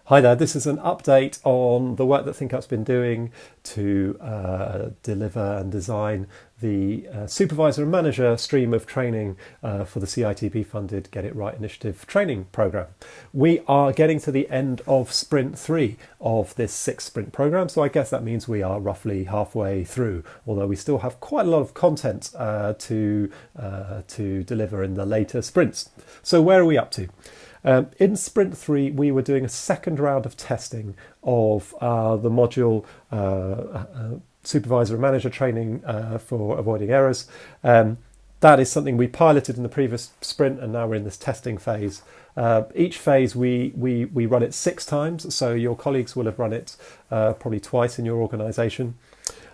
Hi there, this is an update on the work that ThinkUp's been doing to deliver and design the Supervisor and Manager stream of training for the CITB funded Get It Right Initiative training programme. We are getting to the end of sprint 3 of this 6-sprint programme, so I guess that means we are roughly halfway through, although we still have quite a lot of content to deliver in the later sprints. So where are we up to? In Sprint 3, we were doing a second round of testing of the module Supervisor and Manager training for avoiding errors. That is something we piloted in the previous sprint, and now we're in this testing phase. Each phase we run it 6 times, so your colleagues will have run it probably twice in your organisation.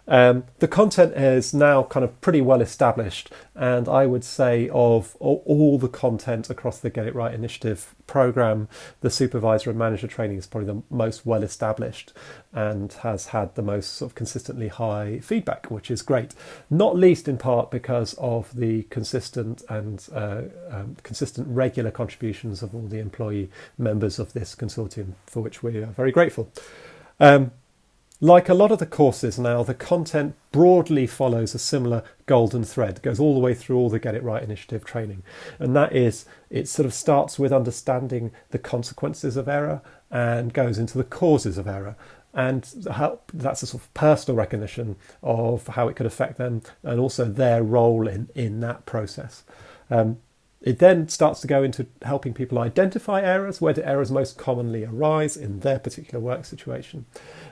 The content is now kind of pretty well established, and I would say of all the content across the Get It Right Initiative programme, the Supervisor and Manager training is probably the most well established and has had the most sort of consistently high feedback, which is great, not least in part because of the consistent and consistent regular contributions of all the employee members of this consortium, for which we are very grateful. Like a lot of the courses now, the content broadly follows a similar golden thread. It goes all the way through all the Get It Right Initiative training. And that is, it sort of starts with understanding the consequences of error and goes into the causes of error. And that's a sort of personal recognition of how it could affect them and also their role in that process. It then starts to go into helping people identify errors. Where do errors most commonly arise in their particular work situation?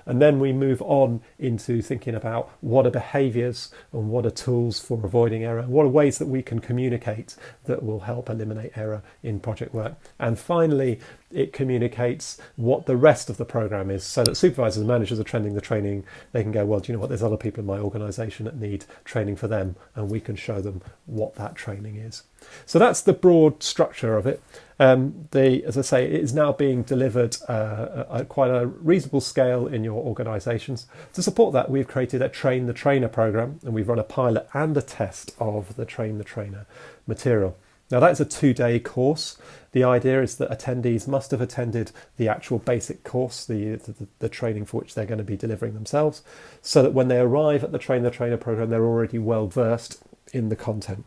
And then we move on into thinking about what are behaviours and what are tools for avoiding error, what are ways that we can communicate that will help eliminate error in project work. And finally, it communicates what the rest of the programme is, so that supervisors and managers are trending the training. They can go, well, do you know what, there's other people in my organisation that need training for them, and we can show them what that training is. So that's the broad structure of it. As I say, it is now being delivered at quite a reasonable scale in your organisations. To support that, we've created a Train the Trainer programme, and we've run a pilot and a test of the Train the Trainer material. Now, that is a 2-day course. The idea is that attendees must have attended the actual basic course, the training for which they're going to be delivering themselves, so that when they arrive at the Train the Trainer programme, they're already well versed in the content.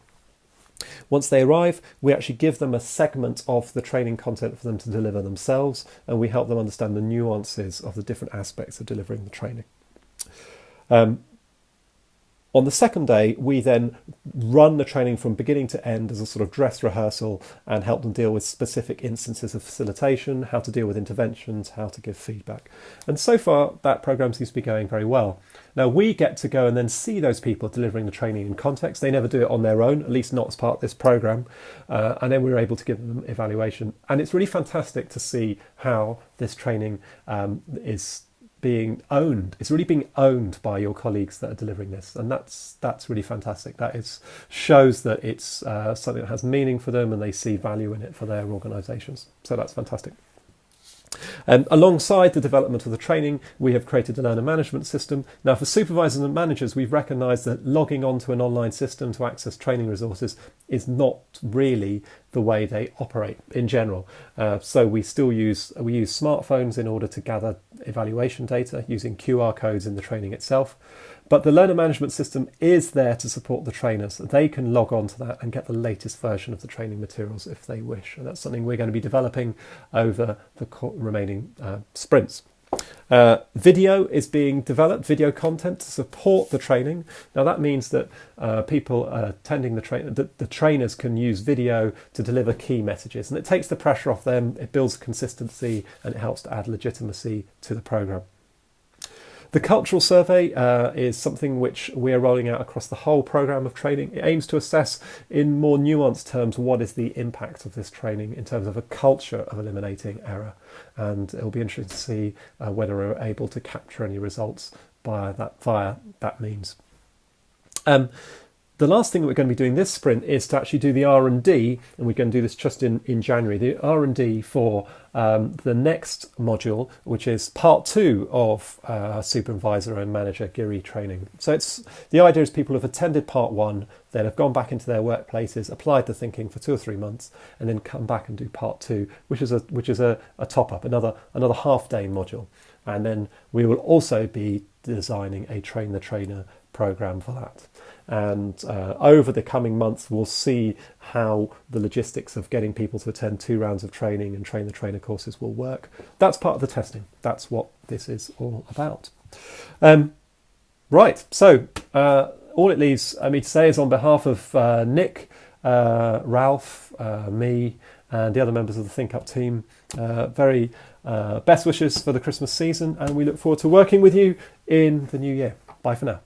Once they arrive, we actually give them a segment of the training content for them to deliver themselves, and we help them understand the nuances of the different aspects of delivering the training. On the second day, we then run the training from beginning to end as a sort of dress rehearsal and help them deal with specific instances of facilitation, how to deal with interventions, how to give feedback. And so far, that programme seems to be going very well. Now, we get to go and then see those people delivering the training in context. They never do it on their own, at least not as part of this programme. And then we're able to give them evaluation. And it's really fantastic to see how this training is being owned. It's really being owned by your colleagues that are delivering this, and that's really fantastic. That shows that it's something that has meaning for them and they see value in it for their organisations. So that's fantastic. Alongside the development of the training, we have created the learner management system. Now, for supervisors and managers, we've recognised that logging onto an online system to access training resources is not really the way they operate in general. So we use smartphones in order to gather evaluation data using QR codes in the training itself. But the learner management system is there to support the trainers. They can log on to that and get the latest version of the training materials if they wish. And that's something we're going to be developing over the remaining sprints. Video is being developed, video content to support the training. Now that means that people attending the trainers can use video to deliver key messages, and it takes the pressure off them, it builds consistency, and it helps to add legitimacy to the programme. The cultural survey is something which we're rolling out across the whole programme of training. It aims to assess in more nuanced terms what is the impact of this training in terms of a culture of eliminating error. And it'll be interesting to see whether we're able to capture any results via that means. The last thing that we're going to be doing this sprint is to actually do the R&D, and we're going to do this just in January, the R&D for the next module, which is part 2 of Supervisor and Manager GIRI training. So the idea is people have attended part 1, then have gone back into their workplaces, applied the thinking for 2 or 3 months, and then come back and do part 2, which is a top-up, another half-day module. And then we will also be designing a Train the Trainer program for that. And over the coming months, we'll see how the logistics of getting people to attend 2 rounds of training and Train the Trainer courses will work. That's part of the testing. That's what this is all about. Right, so all it leaves me to say is on behalf of Nick, Ralph, me, and the other members of the Think Up team, very best wishes for the Christmas season, and we look forward to working with you in the new year. Bye for now.